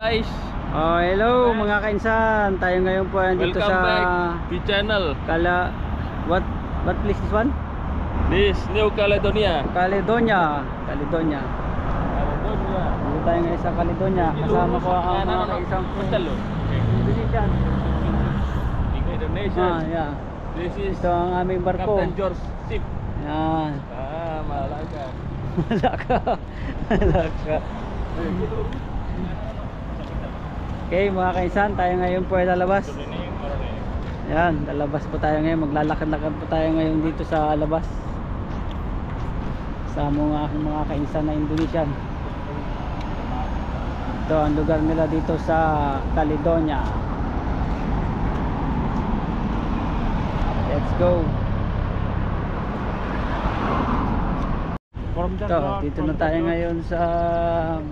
Guys, hello mga kainsan. Tayo ngayon po dito welcome sa back to channel. What place this one? This New Caledonia. Caledonia. Dito tayo ngayon sa Caledonia. Kasama ko ang mga kaisang Indonesian. Indonesian. Yeah. This is Ito ang aming barko. Captain George ship. Yan. Malaka. Malaka. Okay mga kainsan, tayo ngayon po ay lalabas. Yan, lalabas po tayo ngayon. Maglalakad-lakad po tayo ngayon dito sa labas. Sa mga kainsan na Indonesian. Ito ang lugar nila dito sa Caledonia. Let's go. Ito, dito na tayo ngayon sa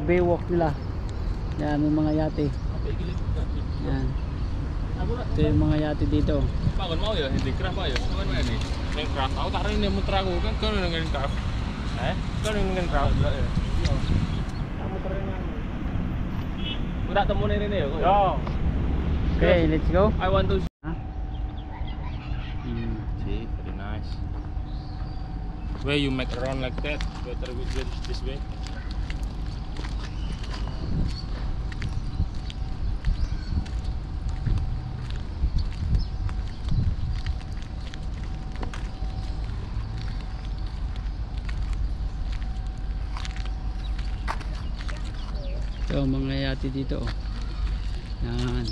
baywalk nila. Yan, may mga yate. Yan. Ito yung mga yate dito. Bangun mau ya, hindi craft ayo. Bangun mau ini. Neng craft aku tak rin muter aku kan kau dengan craft. Kau dengan craft ya. Kamu terenang. Udah temu ini ya. Yo. Okay, let's go. I want to See, very nice. Where you make around like that, better with this way. Ito mga yate dito. Yan.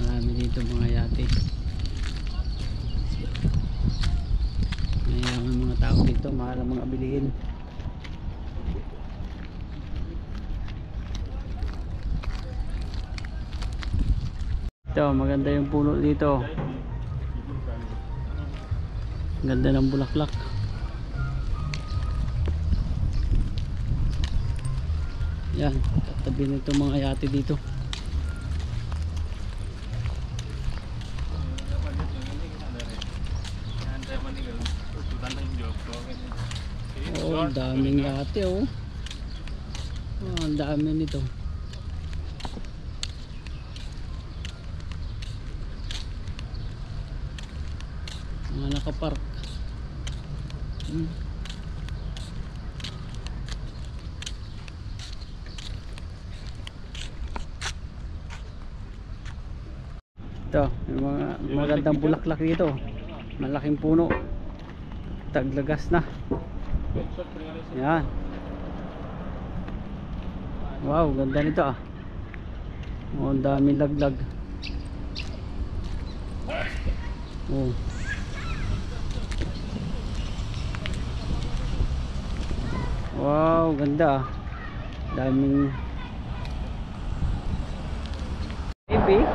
Marami dito mga yate. May mga tao dito, mahal ang mga bilihin. Ito, maganda yung puno dito. Ganda ng bulaklak. Yan, tatabi nito mga yate dito. Oh, ang daming yate oh. Ang dami nito. Mga nakapark. Ito, yung mga magandang bulaklak dito. Malaking puno. Taglagas na. Yan. Wow, ganda nito ah. Oh, ang daming laglag. Oh. Wow, ganda ah. Daming baby.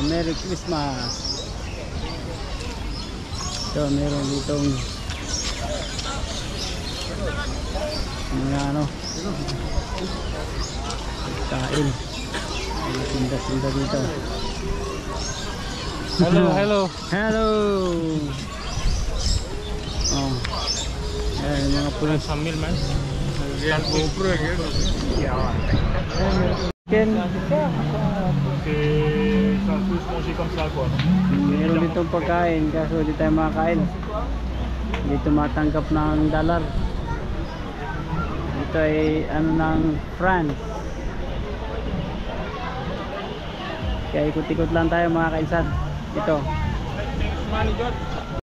Merry Christmas. Ito, meron ditong mga kain. Mga tinda-tinda dito. Hello. Oh. Ayan, mga pulis. Sambil man. Meron ditong pagkain kaso hindi tayo makakain. Hindi tumatanggap ng dollar. Ito ay ano ng France. Kaya ikot-ikot lang tayo mga kainsan. Ito. Money, George.